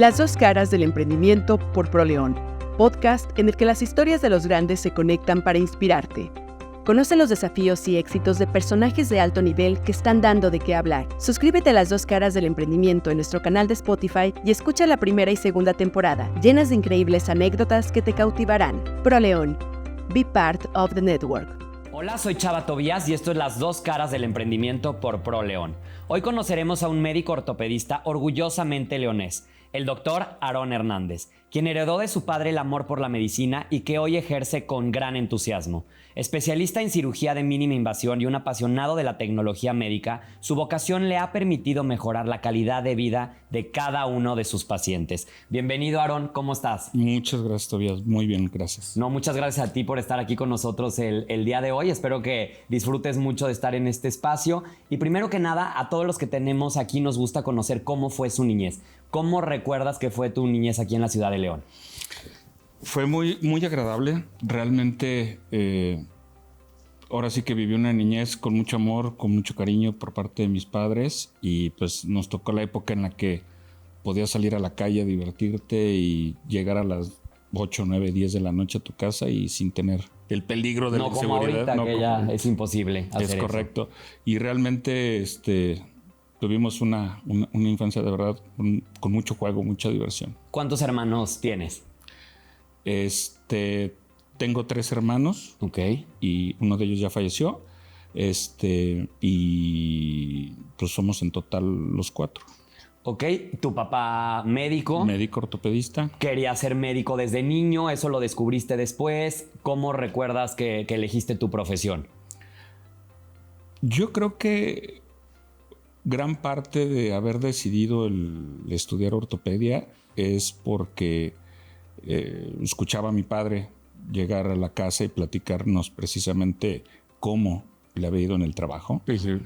Las dos caras del emprendimiento por ProLeón, podcast en el que las historias de los grandes se conectan para inspirarte. Conoce los desafíos y éxitos de personajes de alto nivel que están dando de qué hablar. Suscríbete a Las dos caras del emprendimiento en nuestro canal de Spotify y escucha la primera y segunda temporada, llenas de increíbles anécdotas que te cautivarán. ProLeón. Be part of the network. Hola, soy Chava Tobías y esto es Las dos caras del emprendimiento por ProLeón. Hoy conoceremos a un médico ortopedista orgullosamente leonés, el doctor Aarón Hernández, quien heredó de su padre el amor por la medicina y que hoy ejerce con gran entusiasmo. Especialista en cirugía de mínima invasión y un apasionado de la tecnología médica, su vocación le ha permitido mejorar la calidad de vida de cada uno de sus pacientes. Bienvenido, Aarón, ¿cómo estás? Muchas gracias, Tobías. Muy bien, gracias. No, muchas gracias a ti por estar aquí con nosotros el día de hoy. Espero que disfrutes mucho de estar en este espacio. Y primero que nada, a todos los que tenemos aquí nos gusta conocer cómo fue su niñez. ¿Cómo recuerdas que fue tu niñez aquí en la ciudad de León? Fue muy agradable. Realmente, ahora sí que viví una niñez con mucho amor, con mucho cariño por parte de mis padres. Y pues nos tocó la época en la que podías salir a la calle a divertirte y llegar a las 8, 9, 10 de la noche a tu casa y sin tener el peligro de la inseguridad. Ahorita, no, que ya es imposible hacer eso. Es correcto. Y realmente tuvimos una infancia de verdad con mucho juego, mucha diversión. ¿Cuántos hermanos tienes? Tengo 3 hermanos. Ok. Y uno de ellos ya falleció. Y pues somos en total los 4. Ok, tu papá médico. Médico ortopedista. Quería ser médico desde niño, eso lo descubriste después. ¿Cómo recuerdas que elegiste tu profesión? Yo creo que gran parte de haber decidido el estudiar ortopedia es porque escuchaba a mi padre llegar a la casa y platicarnos precisamente cómo le había ido en el trabajo. Sí.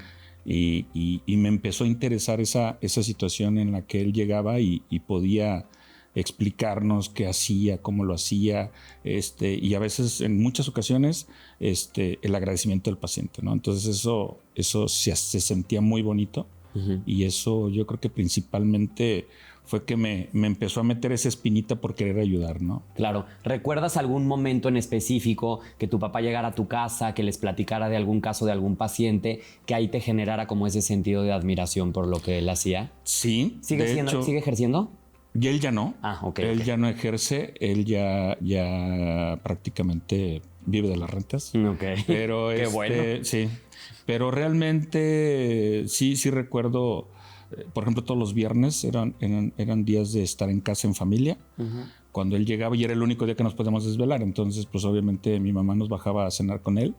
Y me empezó a interesar esa situación en la que él llegaba y podía explicarnos qué hacía, cómo lo hacía, y a veces, en muchas ocasiones, el agradecimiento del paciente, ¿no? Entonces eso se sentía muy bonito. Uh-huh. Y eso yo creo que principalmente fue que me empezó a meter esa espinita por querer ayudar, ¿no? Claro. ¿Recuerdas algún momento en específico que tu papá llegara a tu casa, que les platicara de algún caso de algún paciente, que ahí te generara como ese sentido de admiración por lo que él hacía? Sí. ¿Sigue ejerciendo? Y él ya no. Ok. Él ya no ejerce, él ya prácticamente vive de las rentas. Ok. Pero qué bueno. Sí. Pero realmente sí recuerdo, por ejemplo, todos los viernes eran días de estar en casa en familia. Uh-huh. Cuando él llegaba y era el único día que nos podíamos desvelar. Entonces, pues obviamente mi mamá nos bajaba a cenar con él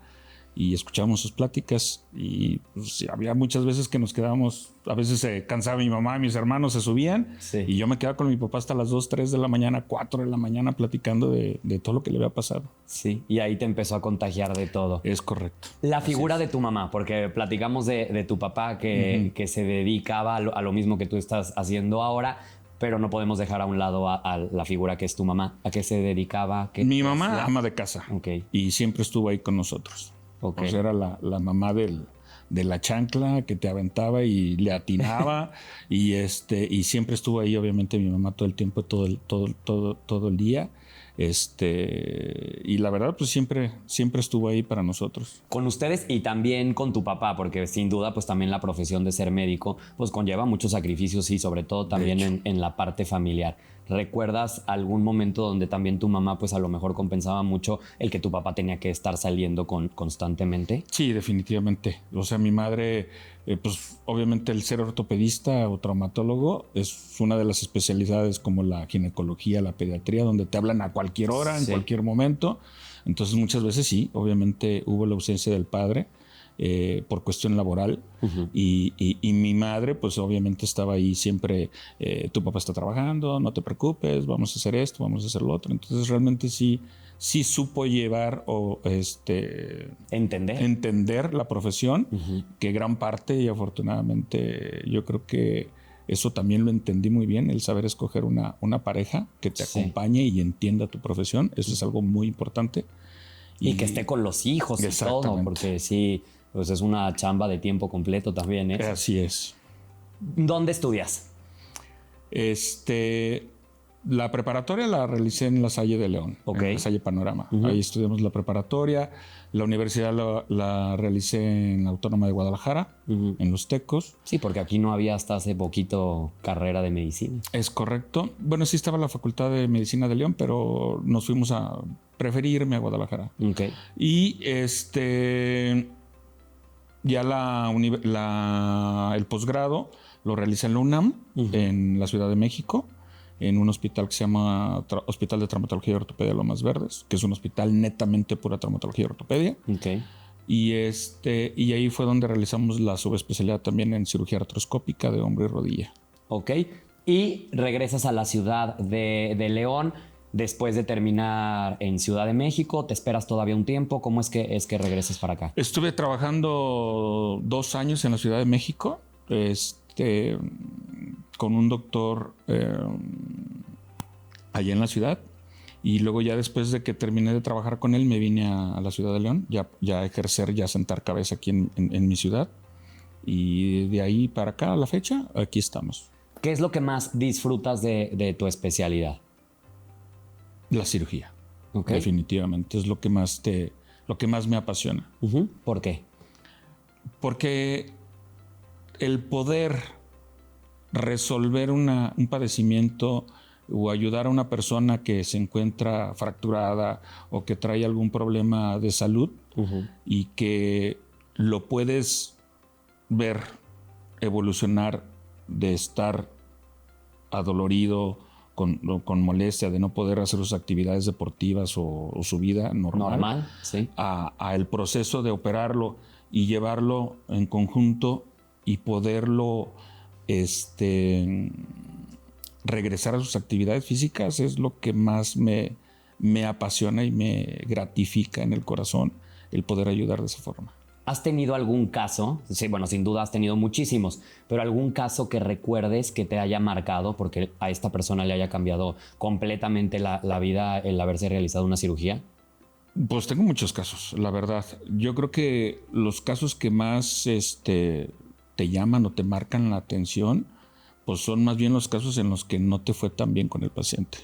y escuchábamos sus pláticas. Y pues, había muchas veces que nos quedábamos, a veces se cansaba mi mamá, mis hermanos se subían. Sí. Y yo me quedaba con mi papá hasta las 2, 3 de la mañana, 4 de la mañana platicando de todo lo que le había pasado. Sí, y ahí te empezó a contagiar de todo. Es correcto. La figura de tu mamá, porque platicamos de tu papá que se dedicaba a lo mismo que tú estás haciendo ahora, pero no podemos dejar a un lado a la figura que es tu mamá. ¿A qué se dedicaba? Mi mamá, ama de casa. Okay. Y siempre estuvo ahí con nosotros. Okay. O sea, era la mamá de la chancla que te aventaba y le atinaba. y siempre estuvo ahí, obviamente, mi mamá todo el tiempo, todo el día. Y la verdad, pues siempre estuvo ahí para nosotros. Con ustedes y también con tu papá, porque sin duda, pues también la profesión de ser médico, pues conlleva muchos sacrificios y sobre todo también en la parte familiar. ¿Recuerdas algún momento donde también tu mamá, pues a lo mejor compensaba mucho el que tu papá tenía que estar saliendo constantemente? Sí, definitivamente. O sea, mi madre, pues obviamente el ser ortopedista o traumatólogo es una de las especialidades como la ginecología, la pediatría, donde te hablan a cualquier hora, en cualquier momento. Entonces muchas veces sí, obviamente hubo la ausencia del padre. Por cuestión laboral. Uh-huh. Y mi madre pues obviamente estaba ahí siempre, tu papá está trabajando, no te preocupes, vamos a hacer esto, vamos a hacer lo otro. Entonces realmente sí supo llevar o entender la profesión. Uh-huh. Que gran parte, y afortunadamente yo creo que eso también lo entendí muy bien, el saber escoger una pareja que te acompañe y entienda tu profesión. Eso es algo muy importante. Y que esté con los hijos y todo, porque sí, pues es una chamba de tiempo completo también, ¿eh? Así es. ¿Dónde estudias? La preparatoria la realicé en La Salle de León, en La Salle Panorama. Ahí estudiamos la preparatoria. La universidad la realicé en la Autónoma de Guadalajara, en Los Tecos. Sí, porque aquí no había hasta hace poquito carrera de medicina. Es correcto. Bueno, sí estaba la Facultad de Medicina de León, pero nos fuimos a preferirme a Guadalajara. Okay. Y ya el posgrado lo realicé en la UNAM, en la Ciudad de México, en un hospital que se llama Hospital de Traumatología y Ortopedia Lomas Verdes, que es un hospital netamente pura traumatología y ortopedia. Okay. Y ahí fue donde realizamos la subespecialidad también en cirugía artroscópica de hombro y rodilla. Ok. Y regresas a la ciudad de León después de terminar en Ciudad de México. ¿Te esperas todavía un tiempo? ¿Cómo es que regreses para acá? Estuve trabajando 2 años en la Ciudad de México, con un doctor allá en la ciudad, y luego ya después de que terminé de trabajar con él me vine a la Ciudad de León ya a ejercer, ya a sentar cabeza aquí en mi ciudad, y de ahí para acá a la fecha aquí estamos. ¿Qué es lo que más disfrutas de tu especialidad? La cirugía. Okay. Definitivamente es lo que más me apasiona. ¿Por qué? Porque el poder resolver un padecimiento o ayudar a una persona que se encuentra fracturada o que trae algún problema de salud y que lo puedes ver evolucionar de estar adolorido, con molestia, de no poder hacer sus actividades deportivas o su vida normal, sí. a el proceso de operarlo y llevarlo en conjunto y poderlo regresar a sus actividades físicas, es lo que más me apasiona y me gratifica en el corazón, el poder ayudar de esa forma. ¿Has tenido algún caso? Sí, bueno, sin duda has tenido muchísimos, pero algún caso que recuerdes que te haya marcado porque a esta persona le haya cambiado completamente la vida el haberse realizado una cirugía? Pues tengo muchos casos, la verdad. Yo creo que los casos que más te llaman o te marcan la atención, pues son más bien los casos en los que no te fue tan bien con el paciente.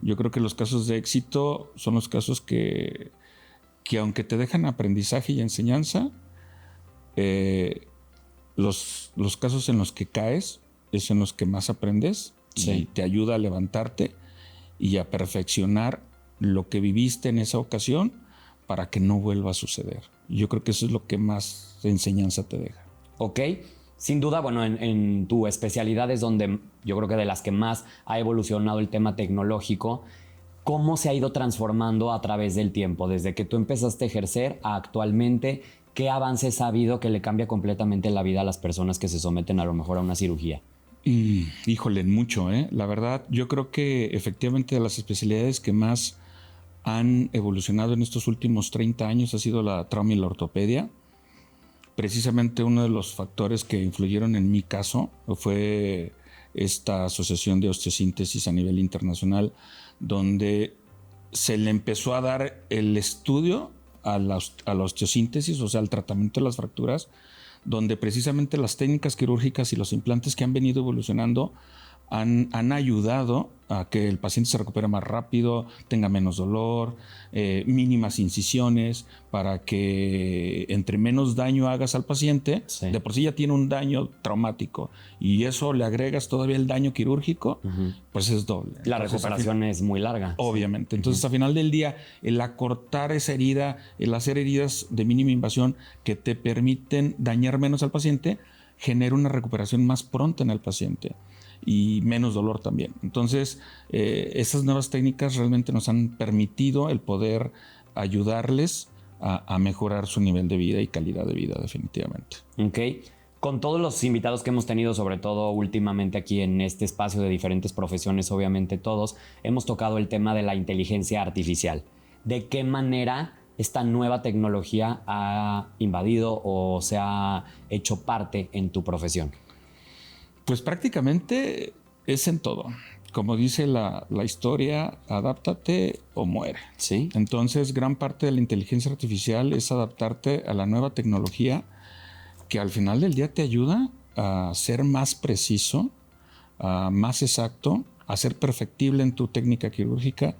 Yo creo que los casos de éxito son los casos que aunque te dejan aprendizaje y enseñanza, los casos en los que caes es en los que más aprendes, sí, y te ayuda a levantarte y a perfeccionar lo que viviste en esa ocasión para que no vuelva a suceder. Yo creo que eso es lo que más enseñanza te deja. Ok. Sin duda, bueno, en tu especialidad es donde yo creo que de las que más ha evolucionado el tema tecnológico. ¿Cómo se ha ido transformando a través del tiempo? Desde que tú empezaste a ejercer a actualmente, ¿qué avances ha habido que le cambia completamente la vida a las personas que se someten a lo mejor a una cirugía? Híjole, mucho, La verdad, yo creo que efectivamente de las especialidades que más han evolucionado en estos últimos 30 años ha sido la trauma y la ortopedia. Precisamente uno de los factores que influyeron en mi caso fue esta asociación de osteosíntesis a nivel internacional, donde se le empezó a dar el estudio a la osteosíntesis, o sea, al tratamiento de las fracturas, donde precisamente las técnicas quirúrgicas y los implantes que han venido evolucionando han ayudado a que el paciente se recupere más rápido, tenga menos dolor, mínimas incisiones, para que entre menos daño hagas al paciente, sí, de por sí ya tiene un daño traumático y eso le agregas todavía el daño quirúrgico, pues es doble. La recuperación es muy larga. Obviamente. Entonces, al final del día, el acortar esa herida, el hacer heridas de mínima invasión que te permiten dañar menos al paciente, genera una recuperación más pronta en el paciente y menos dolor también. Entonces, esas nuevas técnicas realmente nos han permitido el poder ayudarles a mejorar su nivel de vida y calidad de vida, definitivamente. Ok. Con todos los invitados que hemos tenido, sobre todo últimamente aquí en este espacio de diferentes profesiones, obviamente todos, hemos tocado el tema de la inteligencia artificial. ¿De qué manera esta nueva tecnología ha invadido o se ha hecho parte en tu profesión? Pues prácticamente es en todo. Como dice la historia, adáptate o muere. Sí. Entonces, gran parte de la inteligencia artificial es adaptarte a la nueva tecnología que al final del día te ayuda a ser más preciso, más exacto, a ser perfectible en tu técnica quirúrgica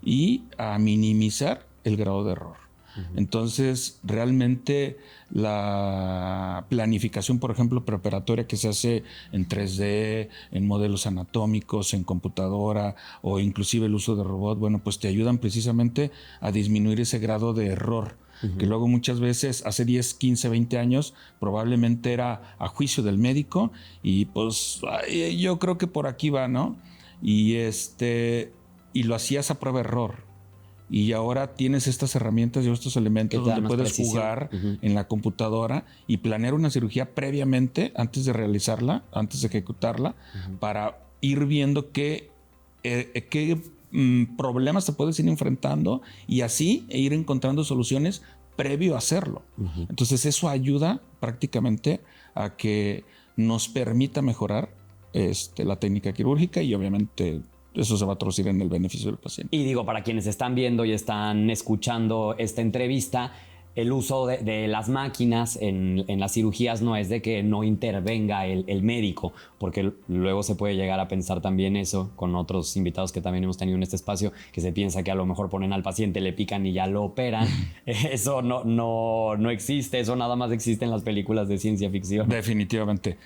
y a minimizar el grado de error. Entonces, realmente la planificación, por ejemplo, preparatoria que se hace en 3D, en modelos anatómicos, en computadora o inclusive el uso de robot, bueno, pues te ayudan precisamente a disminuir ese grado de error. Que luego muchas veces, hace 10, 15, 20 años, probablemente era a juicio del médico y pues yo creo que por aquí va, ¿no? Y lo hacías a prueba-error. Y ahora tienes estas herramientas y estos elementos donde puedes jugar en la computadora y planear una cirugía previamente, antes de realizarla, antes de ejecutarla, para ir viendo qué problemas te puedes ir enfrentando y así ir encontrando soluciones previo a hacerlo. Entonces eso ayuda prácticamente a que nos permita mejorar la técnica quirúrgica y obviamente eso se va a traducir en el beneficio del paciente. Y digo, para quienes están viendo y están escuchando esta entrevista, el uso de las máquinas en las cirugías no es de que no intervenga el médico, porque luego se puede llegar a pensar también eso con otros invitados que también hemos tenido en este espacio, que se piensa que a lo mejor ponen al paciente, le pican y ya lo operan. Eso no existe, eso nada más existe en las películas de ciencia ficción. Definitivamente.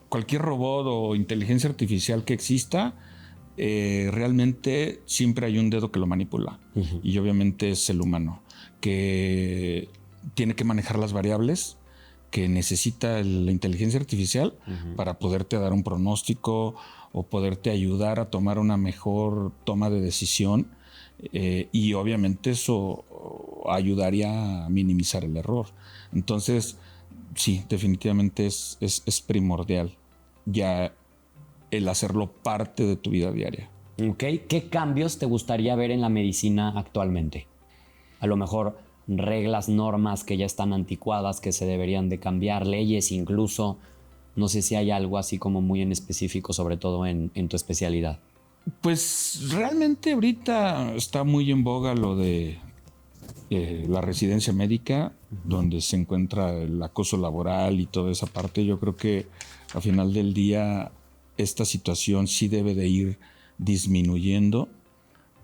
Cualquier robot o inteligencia artificial que exista, realmente siempre hay un dedo que lo manipula. Y obviamente es el humano, que tiene que manejar las variables que necesita la inteligencia artificial para poderte dar un pronóstico o poderte ayudar a tomar una mejor toma de decisión. Y obviamente eso ayudaría a minimizar el error. Entonces, sí, definitivamente es primordial ya el hacerlo parte de tu vida diaria. Ok, ¿qué cambios te gustaría ver en la medicina actualmente? A lo mejor reglas, normas que ya están anticuadas, que se deberían de cambiar, leyes incluso. No sé si hay algo así como muy en específico, sobre todo en tu especialidad. Pues realmente ahorita está muy en boga lo de la residencia médica, donde se encuentra el acoso laboral y toda esa parte. Yo creo que al final del día esta situación sí debe de ir disminuyendo,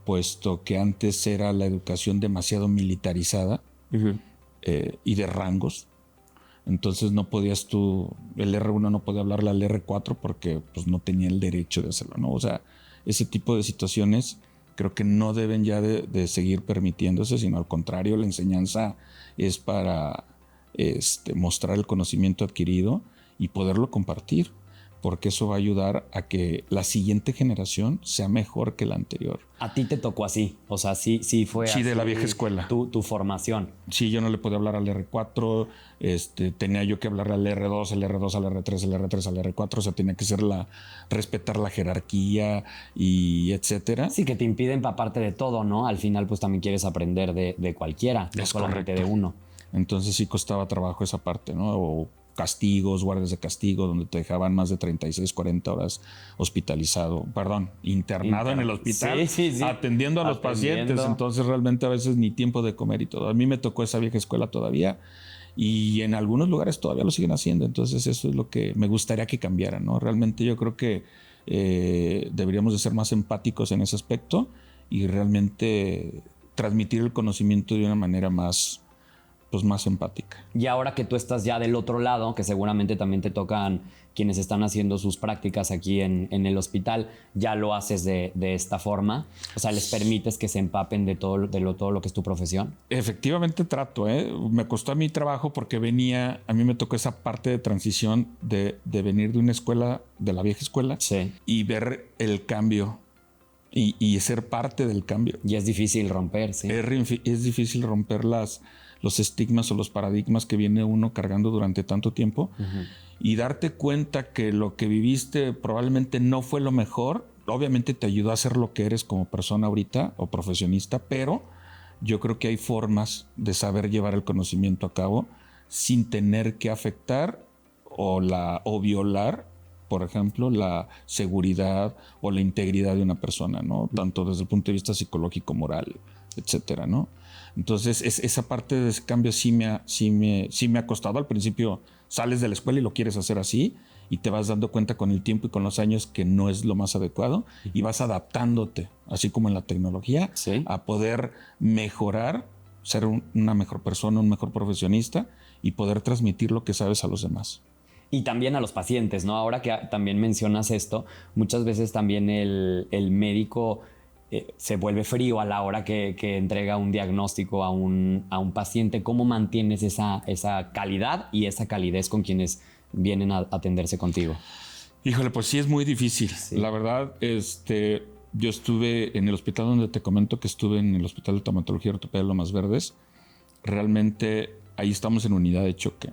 puesto que antes era la educación demasiado militarizada y de rangos. Entonces no podías el R1 no podía hablarle al R4 porque pues, no tenía el derecho de hacerlo, ¿no? O sea, ese tipo de situaciones creo que no deben ya de seguir permitiéndose, sino al contrario, la enseñanza es para mostrar el conocimiento adquirido y poderlo compartir, porque eso va a ayudar a que la siguiente generación sea mejor que la anterior. A ti te tocó así, o sea, sí fue Sí, así de la vieja escuela. Tu formación. Sí, yo no le podía hablar al R4, tenía yo que hablarle al R2, al R2, al R3, al R3, al R4, o sea, tenía que ser respetar la jerarquía y etcétera. Sí, que te impide empaparte de todo, ¿no? Al final, pues también quieres aprender de cualquiera, no solamente de uno. Entonces sí costaba trabajo esa parte, ¿no? O castigos, guardias de castigo, donde te dejaban más de 36, 40 horas internado en el hospital, atendiendo a los pacientes. Entonces realmente a veces ni tiempo de comer y todo. A mí me tocó esa vieja escuela todavía y en algunos lugares todavía lo siguen haciendo. Entonces eso es lo que me gustaría que cambiara, ¿no? Realmente yo creo que deberíamos de ser más empáticos en ese aspecto y realmente transmitir el conocimiento de una manera más empática. Y ahora que tú estás ya del otro lado, que seguramente también te tocan quienes están haciendo sus prácticas aquí en el hospital, ya lo haces de esta forma. O sea, les permites que se empapen de todo lo que es tu profesión. Efectivamente trato, me costó a mi trabajo porque a mí me tocó esa parte de transición de venir de una escuela, de la vieja escuela, y ver el cambio y ser parte del cambio. Y es difícil romper, sí. Es difícil romper los estigmas o los paradigmas que viene uno cargando durante tanto tiempo y darte cuenta que lo que viviste probablemente no fue lo mejor. Obviamente te ayudó a ser lo que eres como persona ahorita o profesionista, pero yo creo que hay formas de saber llevar el conocimiento a cabo sin tener que afectar o violar, por ejemplo, la seguridad o la integridad de una persona, ¿no? Tanto desde el punto de vista psicológico, moral, etcétera, ¿no? Entonces, esa parte de ese cambio sí me ha costado. Al principio sales de la escuela y lo quieres hacer así y te vas dando cuenta con el tiempo y con los años que no es lo más adecuado y vas adaptándote, así como en la tecnología, Sí. a poder mejorar, ser una mejor persona, un mejor profesionista y poder transmitir lo que sabes a los demás. Y también a los pacientes, ¿no? Ahora que también mencionas esto, muchas veces también el médico se vuelve frío a la hora que entrega un diagnóstico a un paciente. ¿Cómo mantienes esa calidad y esa calidez con quienes vienen a atenderse contigo? Híjole, pues sí es muy difícil. Sí. La verdad, yo estuve en el hospital donde te comento que estuve en el Hospital de Traumatología y Ortopedia de Lomas Verdes. Realmente ahí estamos en unidad de choque.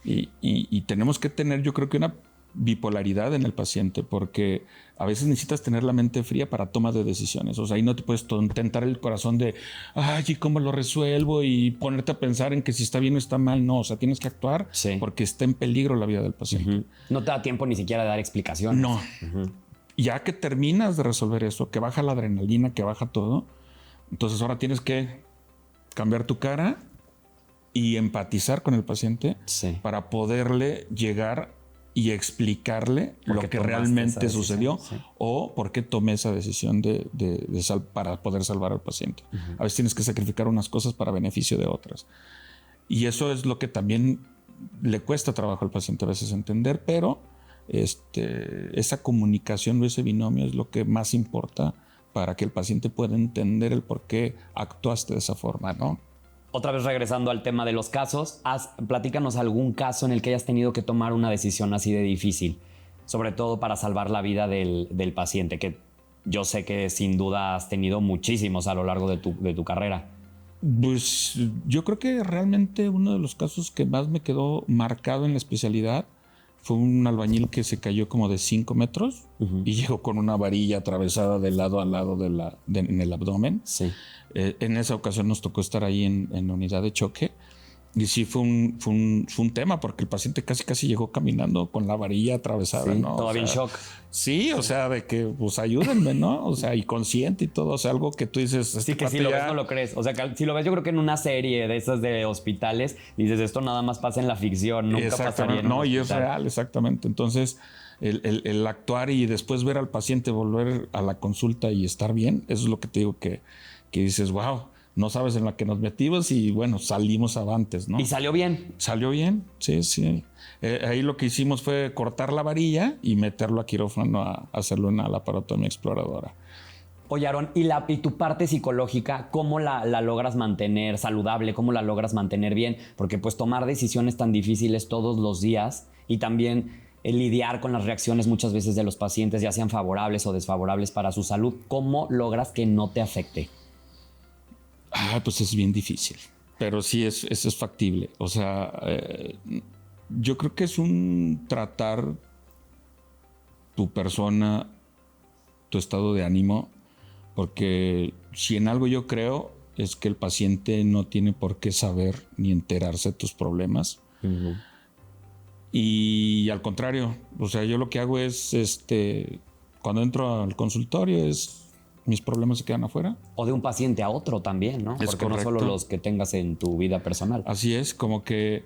Y tenemos que tener, yo creo que una bipolaridad en el paciente, porque a veces necesitas tener la mente fría para toma de decisiones. O sea, ahí no te puedes tentar el corazón de, ay, ¿y cómo lo resuelvo? Y ponerte a pensar en que si está bien o está mal. No, o sea, tienes que actuar porque está en peligro la vida del paciente. No te da tiempo ni siquiera de dar explicaciones. No. Ya que terminas de resolver eso, que baja la adrenalina, que baja todo, entonces ahora tienes que cambiar tu cara y empatizar con el paciente para poderle llegar y explicarle lo que realmente sucedió o por qué tomé esa decisión para poder salvar al paciente. A veces tienes que sacrificar unas cosas para beneficio de otras. Y eso es lo que también le cuesta trabajo al paciente a veces entender, pero esa comunicación o ese binomio es lo que más importa para que el paciente pueda entender el por qué actuaste de esa forma, ¿no? Otra vez regresando al tema de los casos, platícanos algún caso en el que hayas tenido que tomar una decisión así de difícil, sobre todo para salvar la vida del paciente, que yo sé que sin duda has tenido muchísimos a lo largo de tu carrera. Pues yo creo que realmente uno de los casos que más me quedó marcado en la especialidad fue un albañil que se cayó como de 5 metros y llegó con una varilla atravesada de lado a lado en el abdomen. Sí. En esa ocasión nos tocó estar ahí en unidad de choque. Y sí fue un tema porque el paciente casi llegó caminando con la varilla atravesada, Sí, ¿no? todavía en shock. Sí, o sea, de que pues ayúdenme, ¿no? O sea, y consciente y todo, o sea, algo que tú dices. Sí, que si lo ves no lo crees. O sea, que si lo ves yo creo que en una serie de esas de hospitales, dices, esto nada más pasa en la ficción, nunca pasaría en un hospital. Y es real, exactamente. Entonces, el actuar y después ver al paciente volver a la consulta y estar bien, eso es lo que te digo que dices, wow, no sabes en la que nos metimos y bueno, salimos avantes, ¿no? ¿Y salió bien? Salió bien, sí. Ahí lo que hicimos fue cortar la varilla y meterlo a quirófano a hacerlo una laparotomía exploradora. Oye, Aarón, ¿y tu parte psicológica, cómo la logras mantener saludable? ¿Cómo la logras mantener bien? Porque pues tomar decisiones tan difíciles todos los días y también lidiar con las reacciones muchas veces de los pacientes, ya sean favorables o desfavorables para su salud, ¿cómo logras que no te afecte? Pues es bien difícil, pero sí eso es factible. O sea, yo creo que es un tratar tu persona, tu estado de ánimo, porque si en algo yo creo es que el paciente no tiene por qué saber ni enterarse de tus problemas. Y al contrario, o sea, yo lo que hago es, cuando entro al consultorio mis problemas se quedan afuera. O de un paciente a otro también, ¿no? Es porque correcto. no solo los que tengas en tu vida personal. Así es, como que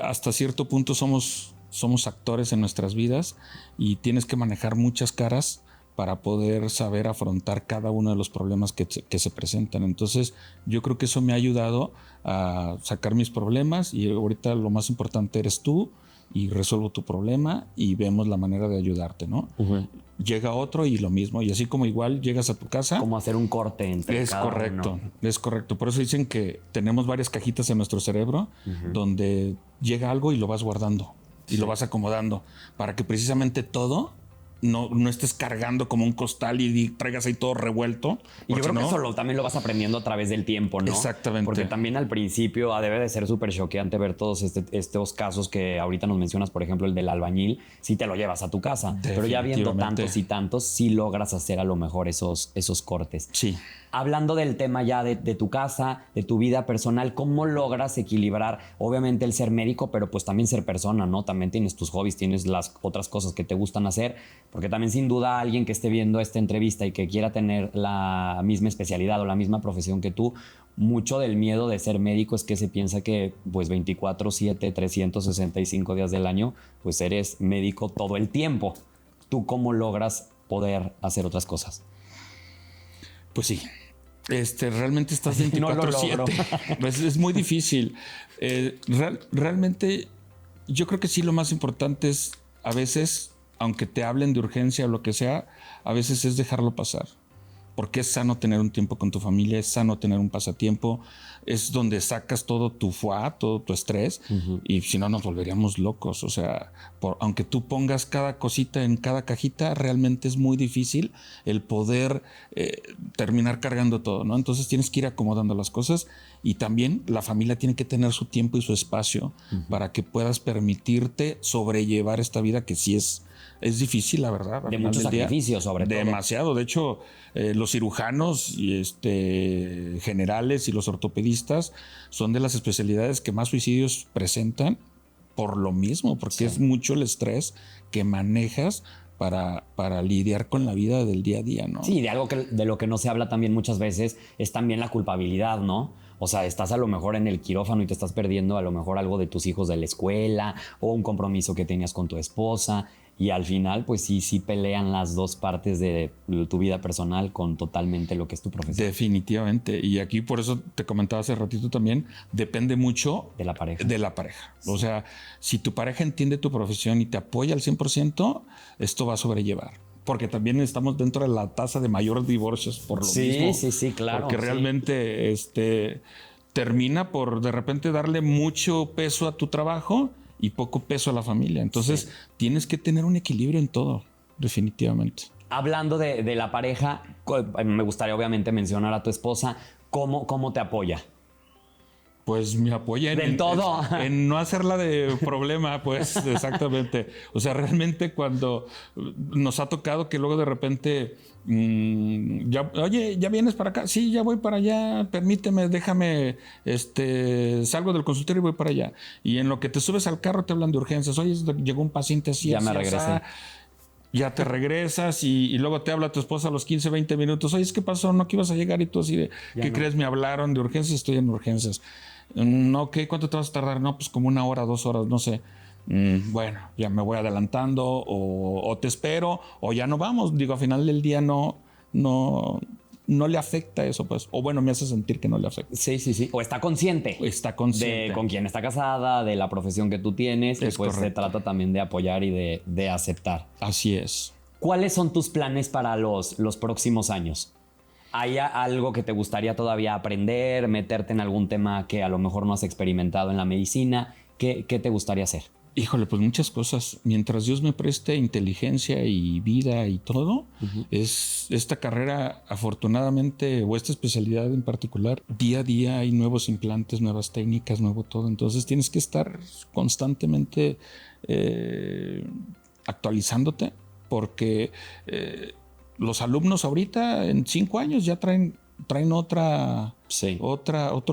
hasta cierto punto somos actores en nuestras vidas y tienes que manejar muchas caras para poder saber afrontar cada uno de los problemas que se presentan. Entonces, yo creo que eso me ha ayudado a sacar mis problemas y ahorita lo más importante eres tú y resuelvo tu problema y vemos la manera de ayudarte, ¿no? Llega otro y lo mismo. Y así como igual llegas a tu casa. Como hacer un corte entre cada uno. Es correcto. Por eso dicen que tenemos varias cajitas en nuestro cerebro donde llega algo y lo vas guardando y lo vas acomodando para que precisamente todo no estés cargando como un costal y traigas ahí todo revuelto. Y yo creo que eso también lo vas aprendiendo a través del tiempo, ¿no? Exactamente. Porque también al principio debe de ser súper choqueante ver todos estos casos que ahorita nos mencionas, por ejemplo, el del albañil, si te lo llevas a tu casa. Pero ya viendo tantos y tantos, sí logras hacer a lo mejor esos cortes. Sí. Hablando del tema ya de tu casa, de tu vida personal, ¿cómo logras equilibrar, obviamente, el ser médico, pero pues también ser persona, ¿no? También tienes tus hobbies, tienes las otras cosas que te gustan hacer, Porque también sin duda alguien que esté viendo esta entrevista y que quiera tener la misma especialidad o la misma profesión que tú, mucho del miedo de ser médico es que se piensa que pues 24/7, 365 días del año, pues eres médico todo el tiempo. ¿Tú cómo logras poder hacer otras cosas? Pues sí. Realmente estás 24/7. No lo logro. Pues es muy difícil. Realmente yo creo que sí, lo más importante es, a veces, aunque te hablen de urgencia o lo que sea, a veces es dejarlo pasar. Porque es sano tener un tiempo con tu familia, es sano tener un pasatiempo, es donde sacas todo tu fuá, todo tu estrés, y si no nos volveríamos locos. O sea, aunque tú pongas cada cosita en cada cajita, realmente es muy difícil el poder terminar cargando todo, ¿no? Entonces tienes que ir acomodando las cosas, y también la familia tiene que tener su tiempo y su espacio para que puedas permitirte sobrellevar esta vida que sí es difícil, la verdad. De muchos sacrificios, sobre todo. Demasiado. De hecho, los cirujanos y generales y los ortopedistas son de las especialidades que más suicidios presentan por lo mismo, porque es mucho el estrés que manejas para lidiar con la vida del día a día, ¿no? Sí, de lo que no se habla también muchas veces es también la culpabilidad, ¿no? O sea, estás a lo mejor en el quirófano y te estás perdiendo a lo mejor algo de tus hijos de la escuela o un compromiso que tenías con tu esposa, y al final pues sí pelean las dos partes de tu vida personal con totalmente lo que es tu profesión. Definitivamente. Y aquí, por eso te comentaba hace ratito también, depende mucho de la pareja. O sea, si tu pareja entiende tu profesión y te apoya al 100%, esto va a sobrellevar. Porque también estamos dentro de la tasa de mayores divorcios por lo mismo. Sí, claro. Porque realmente termina por de repente darle mucho peso a tu trabajo y poco peso a la familia. Entonces tienes que tener un equilibrio en todo, definitivamente. Hablando de la pareja, me gustaría obviamente mencionar a tu esposa. ¿Cómo te apoya? Pues me apoya en no hacerla de problema, pues exactamente. O sea, realmente cuando nos ha tocado que luego de repente, oye, ¿ya vienes para acá? Sí, ya voy para allá, permíteme, déjame, salgo del consultorio y voy para allá. Y en lo que te subes al carro te hablan de urgencias. Oye, llegó un paciente así, ya así, me regresé. Ya te regresas y luego te habla tu esposa a los 15, 20 minutos. Oye, ¿qué pasó? ¿No que ibas a llegar? Y tú así de, ¿qué crees? Me hablaron de urgencias, estoy en urgencias. No, ¿qué? ¿Cuánto te vas a tardar? No, pues como 1 hora, 2 horas, no sé. Bueno, ya me voy adelantando o te espero o ya no vamos. Digo, al final del día no le afecta eso, pues. O bueno, me hace sentir que no le afecta. Sí. O está consciente. De con quién está casada, de la profesión que tú tienes. Es y pues correcto. se trata también de apoyar y de aceptar. Así es. ¿Cuáles son tus planes para los próximos años? ¿Hay algo que te gustaría todavía aprender, meterte en algún tema que a lo mejor no has experimentado en la medicina? ¿Qué te gustaría hacer? Híjole, pues muchas cosas. Mientras Dios me preste inteligencia y vida y todo, es esta carrera, afortunadamente, o esta especialidad en particular, día a día hay nuevos implantes, nuevas técnicas, nuevo todo. Entonces tienes que estar constantemente actualizándote, porque los alumnos ahorita en 5 años ya traen otro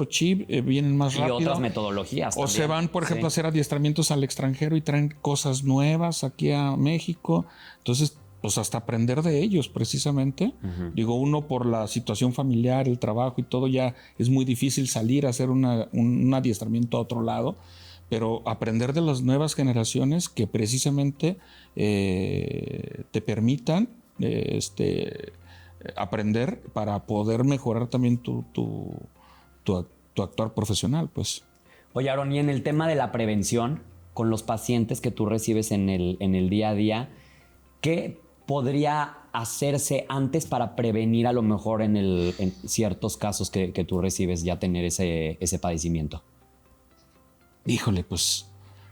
chip, vienen más rápido. Y otras metodologías O también. se van, por ejemplo, a hacer adiestramientos al extranjero y traen cosas nuevas aquí a México. Entonces, pues hasta aprender de ellos precisamente. Digo, uno por la situación familiar, el trabajo y todo, ya es muy difícil salir a hacer un adiestramiento a otro lado. Pero aprender de las nuevas generaciones que precisamente te permitan aprender para poder mejorar también tu actuar profesional, pues. Oye, Aaron, y en el tema de la prevención, con los pacientes que tú recibes en el día a día, ¿qué podría hacerse antes para prevenir a lo mejor en ciertos casos que tú recibes ya tener ese padecimiento? Híjole, pues,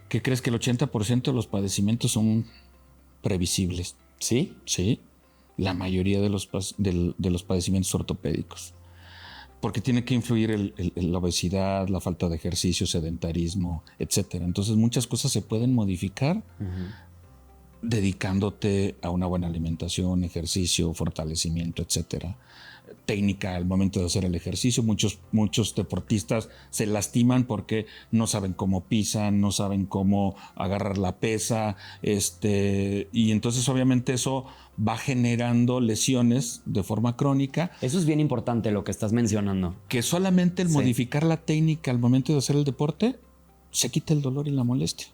¿qué crees? Que el 80% de los padecimientos son previsibles. ¿Sí? Sí, la mayoría de los padecimientos ortopédicos. Porque tiene que influir la obesidad, la falta de ejercicio, sedentarismo, etcétera. Entonces muchas cosas se pueden modificar dedicándote a una buena alimentación, ejercicio, fortalecimiento, etcétera. técnica al momento de hacer el ejercicio. Muchos deportistas se lastiman porque no saben cómo pisan, no saben cómo agarrar la pesa, y entonces obviamente eso va generando lesiones de forma crónica. Eso es bien importante lo que estás mencionando. Que solamente el modificar la técnica al momento de hacer el deporte se quita el dolor y la molestia.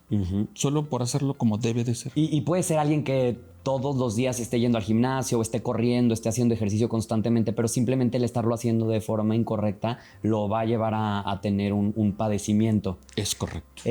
Solo por hacerlo como debe de ser. Y puede ser alguien que todos los días esté yendo al gimnasio o esté corriendo, esté haciendo ejercicio constantemente, pero simplemente el estarlo haciendo de forma incorrecta lo va a llevar a tener un padecimiento. Es correcto.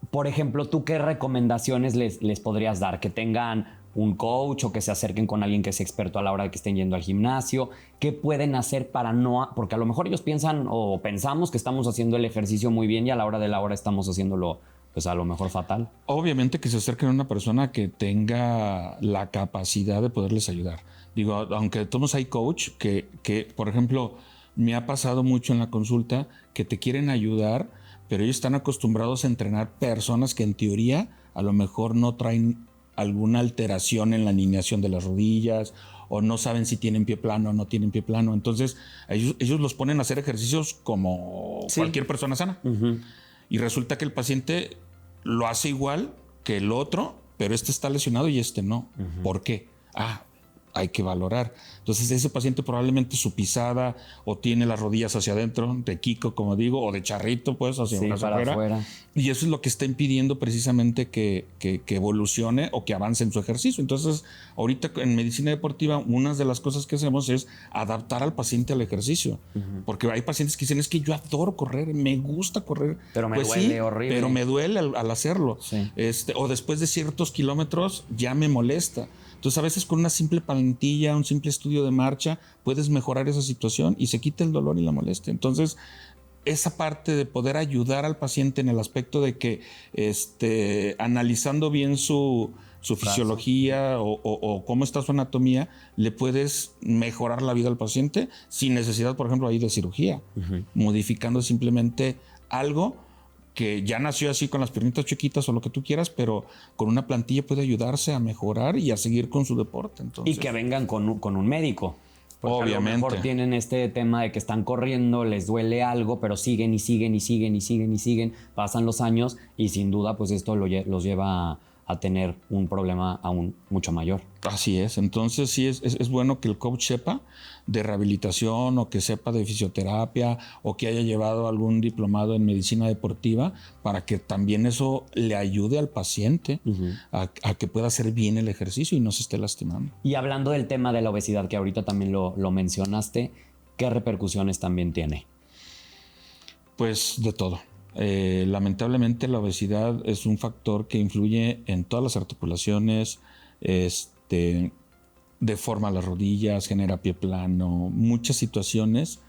Por ejemplo, ¿tú qué recomendaciones les podrías dar? Que tengan un coach o que se acerquen con alguien que sea experto a la hora de que estén yendo al gimnasio. ¿Qué pueden hacer para no...? Porque a lo mejor ellos piensan o pensamos que estamos haciendo el ejercicio muy bien y a la hora de la hora estamos haciéndolo, pues a lo mejor fatal. Obviamente que se acerquen a una persona que tenga la capacidad de poderles ayudar. Digo, aunque todos hay coach que, por ejemplo, me ha pasado mucho en la consulta que te quieren ayudar, pero ellos están acostumbrados a entrenar personas que en teoría a lo mejor no traen alguna alteración en la alineación de las rodillas o no saben si tienen pie plano o no tienen pie plano. Entonces ellos los ponen a hacer ejercicios como cualquier persona sana. Y resulta que el paciente lo hace igual que el otro, pero este está lesionado y este no. ¿Por qué? Hay que valorar. Entonces ese paciente probablemente su pisada o tiene las rodillas hacia adentro, de Kiko, como digo, o de charrito, pues, hacia afuera. Y eso es lo que está impidiendo precisamente que evolucione o que avance en su ejercicio. Entonces, ahorita en medicina deportiva, una de las cosas que hacemos es adaptar al paciente al ejercicio. Porque hay pacientes que dicen, es que yo adoro correr, me gusta correr. Pero me duele horrible. Pero me duele al hacerlo. Sí. O después de ciertos kilómetros ya me molesta. Entonces, a veces con una simple plantilla, un simple estudio de marcha, puedes mejorar esa situación y se quita el dolor y la molestia. Entonces, esa parte de poder ayudar al paciente en el aspecto de que analizando bien su fisiología o cómo está su anatomía, le puedes mejorar la vida al paciente sin necesidad, por ejemplo, ahí de cirugía, modificando simplemente algo que ya nació así con las piernitas chiquitas o lo que tú quieras, pero con una plantilla puede ayudarse a mejorar y a seguir con su deporte. Entonces, y que vengan con un médico. Porque obviamente. A lo mejor tienen este tema de que están corriendo, les duele algo, pero siguen y siguen y siguen y siguen y siguen. Pasan los años y sin duda pues esto los lleva a tener un problema aún mucho mayor. Así es. Entonces sí es bueno que el coach sepa de rehabilitación o que sepa de fisioterapia o que haya llevado algún diplomado en medicina deportiva para que también eso le ayude al paciente a que pueda hacer bien el ejercicio y no se esté lastimando. Y hablando del tema de la obesidad, que ahorita también lo mencionaste, ¿qué repercusiones también tiene? Pues de todo. Lamentablemente la obesidad es un factor que influye en todas las articulaciones, deforma las rodillas, genera pie plano, muchas situaciones